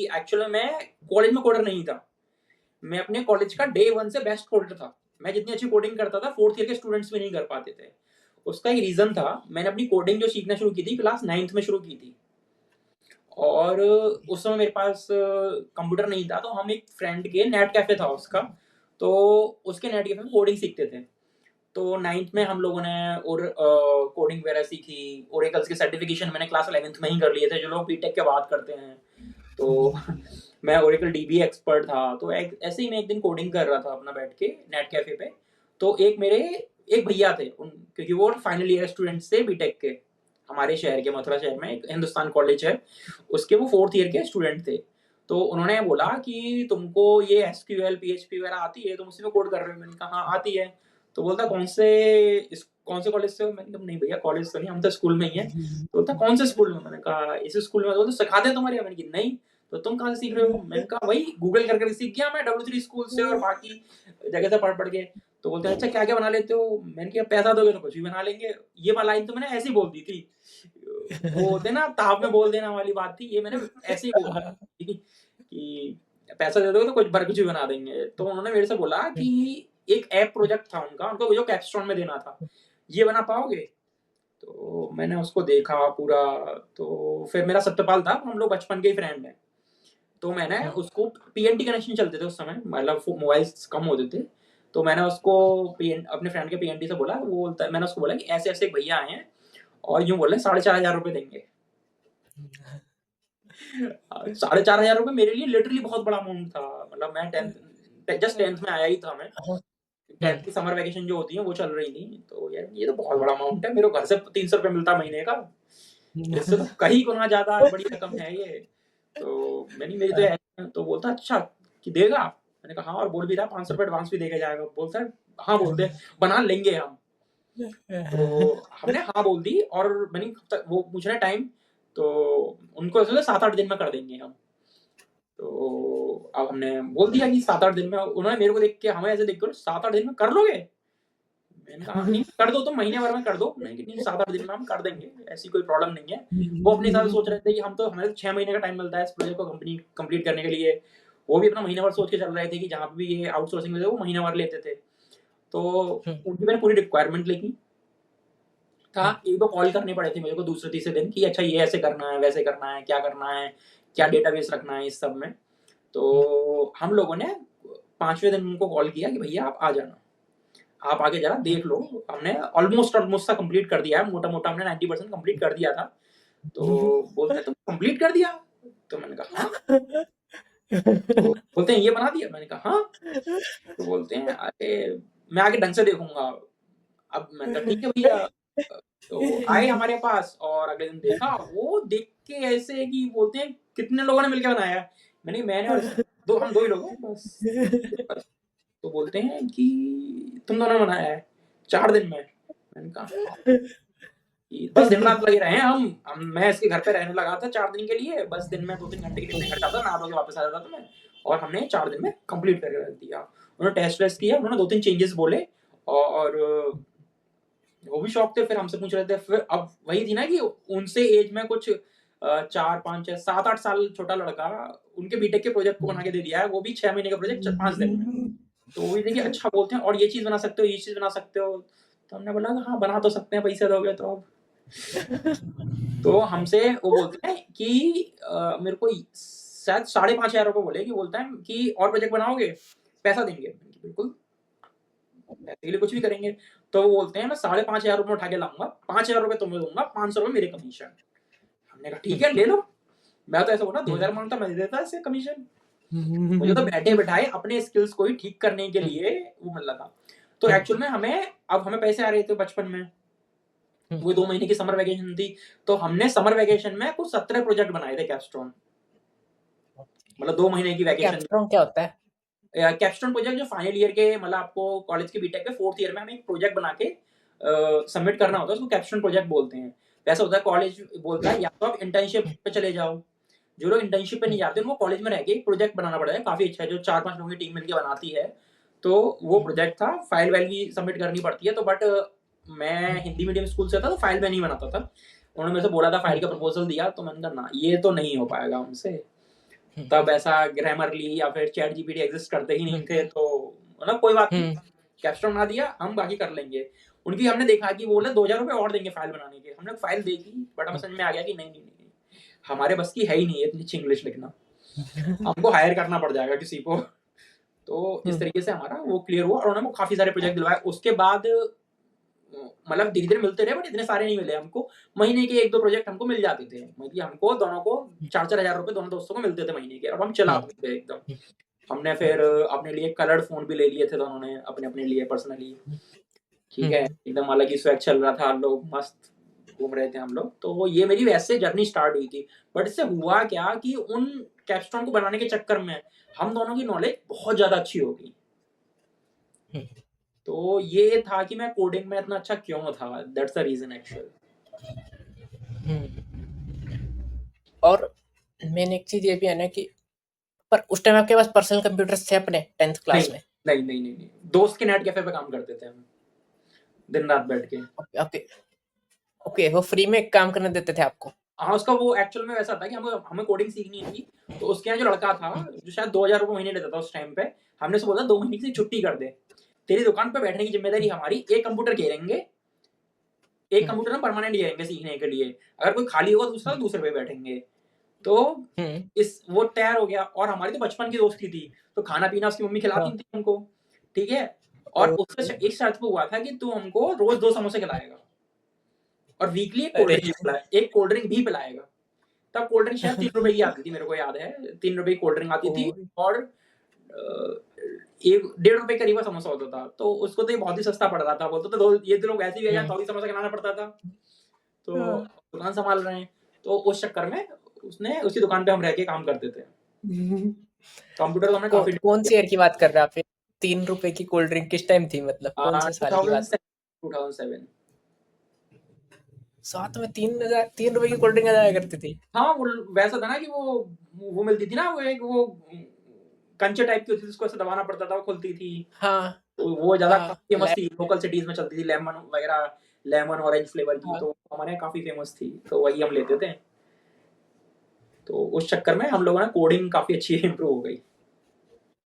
Actually मैं college में coder नहीं था। मैं अपने कॉलेज का डे 1 से बेस्ट कोडर था। मैं जितनी अच्छी कोडिंग करता था, 4th ईयर के स्टूडेंट्स भी नहीं कर पाते थे। उसका एक रीज़न था, मैंने अपनी कोडिंग जो सीखना शुरू की थी, क्लास 9th में शुरू की थी। और उस समय मेरे पास कंप्यूटर नहीं था, तो हम एक फ्रेंड के नेट कैफ़े था उसका, तो उसके नेट कैफ़े में कोडिंग सीखते थे। तो 9th में हम लोगों ने और कोडिंग वगैरह सीखी, ओरेकल्स के सर्टिफिकेशन मैंने क्लास 11th में ही कर लिए थे, जो लोग बीटेक के बाद करते हैं। तो मैं ओरेकल डीबी एक्सपर्ट था, तो ऐसे ही मैं एक दिन कोडिंग कर रहा था अपना बैठ के नेट कैफे पे। तो एक भैया थे, क्योंकि वो फाइनल ईयर स्टूडेंट्स थे बीटेक के, हमारे शहर के, मथुरा शहर में एक हिंदुस्तान कॉलेज है, उसके वो 4th ईयर के स्टूडेंट थे। तो उन्होंने बोला कि तुमको ये एसक्यूएल पीएचपी वगैरह आती है, तुम उसी में कोड कर रहे हो? मैंने कहा हाँ आती है। तो बोलता कौन से कॉलेज से हो? मैंने कहा नहीं भैया कॉलेज तो नहीं, हम तो स्कूल में ही है। तो बोलता कौन से स्कूल में? मैंने कहा इस स्कूल में। तो सिखाते हैं तुम्हारे यहाँ? मैंने कहा नहीं। तो तुम कहाँ से सीख रहे हो? मैंने कहा वही गूगल कर कर सीख गया मैं, W3 स्कूल से और बाकी जगह से पढ़ के। तो बोलते हैं अच्छा क्या क्या बना लेते हो? मैंने कहा पैसा दोगे तो कुछ भी बना लेंगे। ये वाला लाइन तो मैंने ऐसे ही बोल दी थी, वो होते ना ताव में बोल देना वाली बात थी, ये मैंने ऐसे ही बोल दी कि पैसा दे दोगे तो कुछ भी बना देंगे। तो उन्होंने मेरे से बोला कि एक ऐप प्रोजेक्ट था उनका, उनको जो कैपस्टोन में देना था, ये बना पाओगे? तो मैंने उसको देखा पूरा। तो फिर मेरा सत्यपाल था, हम लोग बचपन के ही फ्रेंड हैं। तो मैंने उसको पीएनटी कनेक्शन चलते थे उस समय, मतलब मोबाइल्स कम होते थे। तो मैंने उसको अपने फ्रेंड के पीएनटी से बोला, वो बोलता है, मैंने उसको बोला कि ऐसे ऐसे एक भैया आए हैं और यूं बोल रहे 4,500 रुपए देंगे। 4,500 रुपए मेरे लिए लिटरली बहुत बड़ा अमाउंट था। मतलब मैं जस्ट 10th में आया ही था मैं। 10th की समर वैकेशन जो होती है वो चल रही थी, तो यार ये तो बहुत बड़ा अमाउंट है, मेरे को घर से 300 रुपए मिलता महीने का, इससे तो कहीं गुना ज्यादा बड़ी रकम है ये। तो मैंने मेरी तो तो बोलता अच्छा कि देगा? मैंने कहा हाँ, और बोल भी रहा 500 रुपए एडवांस भी देके जाएगा। बोलता है हाँ बोल दे, बना लेंगे हम। तो हमने हाँ बोल दी, और मैंने वो पूछ रहे टाइम, तो उनको ऐसे 7-8 दिन में कर देंगे हम। तो अब हमने बोल दिया कि 7-8 दिन में। उन्होंने मेरे को देख के, हमें ऐसे देख के 7-8 दिन में कर लोगे? मैंने कहा नहीं कर दो, तुम महीने भर में कर दो। नहीं नहीं 7-8 दिन में हम कर देंगे, ऐसी कोई प्रॉब्लम नहीं है। वो अपने हिसाब से सोच रहे थे कि हमें तो 6 महीने का टाइम मिलता है इस प्रोजेक्ट को कंप्लीट करने के लिए। वो भी अपना महीना भर सोच के चल रहे थे कि जहाँ पे भी ये आउटसोर्सिंग में थे वो महीना भर लेते थे। तो उनकी मैंने पूरी रिक्वायरमेंट लिखी था। एक दो कॉल करने पड़े थे मेरे को दूसरे तीसरे दिन कि अच्छा ये ऐसे करना है, वैसे करना है, क्या करना है, क्या डेटाबेस रखना है इस सब में। तो हम लोगों ने 5वें दिन उनको कॉल किया कि भैया आप आ जाना, आप आके जरा देख लो। हमने ऑलमोस्ट सा कंप्लीट कर दिया है, मोटा-मोटा हमने 90% कंप्लीट कर दिया था। तो बोलते हैं तुम कंप्लीट कर दिया? तो मैंने कहा हाँ। तो बोलते हैं ये बना दिया? मैंने कहा हाँ। तो बोलते हैं अरे मैं आके ढंग से देखूँगा। अब मैंने कहा ठीक है भैया। तो आए हमारे पास और अगले दिन देखा, वो देख के ऐसे कि बोलते हैं कितने लोगों ने मिलके बनाया? मैंने और हम 2 ही लोग हैं बस। तो बोलते हैं कि तुम दोनों ने बनाया है 4 दिन में? मैंने कहा हाँ। कि बस दिन-रात लगे रहे हैं हम। मैं इसके घर पे रहने लगा था 4 दिन के लिए, बस दिन में 2-3 घंटे के लिए अपने घर जाता, नहा धो के वापस आ जाता था मैं, और हमने 4 दिन में कंप्लीट करके रख दिया। उन्होंने टेस्ट वेस्ट किया, उन्होंने 2-3 चेंजेस बोले, और वो भी शॉक थे। फिर हमसे पूछ रहे थे, फिर अब वही थी ना कि उनसे एज में कुछ 4, 5, 6, 7-8 साल छोटा लड़का, उनके बीटेक के प्रोजेक्ट को बना के दे दिया है, वो भी 6 महीने का प्रोजेक्ट 5 दिन में। तो वो भी देखिए अच्छा बोलते हैं, और ये चीज़ बना सकते हो, ये चीज़ बना सकते हो। तो हमने बोला हाँ, बना तो सकते हैं, पैसे दोगे तो अब। तो हमसे वो बोलते हैं कि मेरे को शायद 5,500 रुपए बोले, कि बोलता है कि और प्रोजेक्ट बनाओगे? पैसा देंगे। मैंने कहा बिल्कुल, पैसे के लिए कुछ भी करेंगे। तो वो बोलते हैं मैं 5,500 रुपए उठा के लाऊँगा, 5,000 रुपए तुम्हें दूँगा, 500 रुपए मेरे कमीशन। हमने कहा ठीक है ले लो। मैं तो ऐसा बोला 2,000 माँगता, मैं दे देता इससे कमीशन। मुझे तो बैठे-बिठाए अपने स्किल्स को ही ठीक करने के लिए वो मिल रहा था। तो एक्चुअल में हमें पैसे आ रहे थे बचपन में। वो 2 महीने की समर वैकेशन थी, तो हमने समर वैकेशन में कुछ 17 प्रोजेक्ट बनाए थे कैपस्टोन। मतलब 2 महीने की वैकेशन। कैपस्टोन क्या होता है? कैपस्टोन प्रोजेक्ट जो फाइनल ईयर के, मतलब आपको कॉलेज के बीटेक के 4th ईयर में हमें एक प्रोजेक्ट बना के सबमिट करना होता है, उसको कैपस्टोन प्रोजेक्ट बोलते हैं। वैसा होता है, कॉलेज बोलता है या तो आप इंटर्नशिप पे चले जाओ। जो लोग इंटर्नशिप पे नहीं जाते उनको कॉलेज में रह के एक प्रोजेक्ट बनाना पड़ता है, काफ़ी अच्छा है, जो 4-5 लोगों की टीम मिलके बनाती है। तो वो प्रोजेक्ट था, फाइल-वाइल भी सबमिट करनी पड़ती है, तो बट मैं हिंदी मीडियम स्कूल से था, तो फाइल मैं नहीं बनाता था। उन्होंने मेरे से बोला था, फाइल का प्रपोज़ल दिया, तो मैंने कहा ना, ये तो नहीं हो पाएगा हमसे। तब ऐसा ग्रामरली या फिर चैट जीपीटी एग्जिस्ट करते ही नहीं थे, तो मतलब कोई बात नहीं, कैप्स्टोन बना दिया, हम बाकी कर लेंगे। उनकी हमने देखा कि वो बोले 2000 रुपए और देंगे फाइल बनाने के। हमने फाइल देखी, बट हमें समझ में आ गया कि नहीं नहीं नहीं, हमारे बस की है ही नहीं इतनी अच्छी इंग्लिश लिखना, हमको हायर करना पड़ जाएगा किसी को। तो इस तरीके से हमारा वो क्लियर हुआ और उन्होंने काफी सारे प्रोजेक्ट दिलवाए। उसके बाद मतलब धीरे धीरे मिलते रहे, बट इतने सारे नहीं मिले हमको। महीने के 1-2 प्रोजेक्ट हमको मिल जाते थे, मतलब हमको दोनों को 4-4 हजार रुपए दोनों दोस्तों को मिलते थे महीने के, और हम चलाते थे एकदम। हमने फिर अपने लिए कलर्ड फोन भी ले लिए थे दोनों ने, अपने अपने लिए पर्सनली, ठीक है, एकदम अलग ही स्वैग चल रहा था, लोग मस्त घूम रहे थे हम लोग। तो ये मेरी वैसे जर्नी स्टार्ट हुई थी। बट इससे हुआ क्या कि उन कैप्स्टोन को बनाने के चक्कर में हम दोनों की नॉलेज बहुत ज्यादा अच्छी हो गई। तो ये था कि मैं कोडिंग में इतना अच्छा क्यों था, दैट्स द रीजन एक्चुअल। और मेन एक चीज ये भी है ना कि पर उस टाइम आपके पास पर्सनल कंप्यूटर्स थे अपने 10th क्लास में? नहीं नहीं नहीं नहीं, दोस्त के नेट कैफे पे काम करते थे हम, दिन रात बैठ के। ओके ओके, वो फ्री में काम करने देते थे आपको? हाँ, उसका वो एक्चुअल में वैसा था कि हमें कोडिंग सीखनी थी। तो उसके यहाँ जो लड़का था, जो शायद 2000 रुपए महीने लेता था उस टाइम पे, हमने उसे बोला 2 महीने की छुट्टी कर दे, तेरी दुकान पे बैठने की जिम्मेदारी हमारी, एक कंप्यूटर घेरेंगे, एक कंप्यूटर हम परमानेंट घेरेंगे सीखने के लिए, अगर कोई खाली होगा दूसरा तो दूसरे पे बैठेंगे। तो इस वो तैयार हो गया, और हमारी तो बचपन की दोस्ती थी, तो खाना पीना उसकी मम्मी खिलाती थी हमको, ठीक है। और उसका एक शर्त पे हुआ था कि तू हमको रोज 2 समोसे खिलाएगा, और वीकली एक कोल्ड ड्रिंक भी पिलाएगा। तब कोल्ड ड्रिंक शायद 3 रुपए की आती थी, मेरे को याद है 3 रुपए की कोल्ड ड्रिंक आती थी, और 1.5 रुपए करीब समोसा होता था। तो उसको तो ये बहुत ही सस्ता पड़ रहा था, बोलते तो ये तो लोग ऐसे ही गए, तो समोसा खिलाना पड़ता था, तो दुकान संभाल रहे हैं। तो उस चक्कर में उसने उसी दुकान पे हम रह के काम करते थे। कंप्यूटर तो हमने काफी कौन सी ईयर की बात कर रहे हैं आप? 3 रुपए की कोल्ड ड्रिंक किस टाइम थी, मतलब कौन से साल की बात? 2007। साथ में 3 रुपए की कोल्ड ड्रिंक आया करती थी? हाँ, वो वैसा था ना कि वो मिलती थी ना, वो एक वो कंचे टाइप की होती थी, उसको ऐसे दबाना पड़ता था, वो खुलती थी। हाँ, तो वो ज्यादा फेमस थी, लोकल सिटीज में चलती थी, लेमन वगैरह, लेमन ऑरेंज फ्लेवर की, तो हमारे यहाँ काफी फेमस थी, तो वही हम लेते थे। तो उस चक्कर में हम लोगों ने कोडिंग काफी अच्छी इंप्रूव हो गई।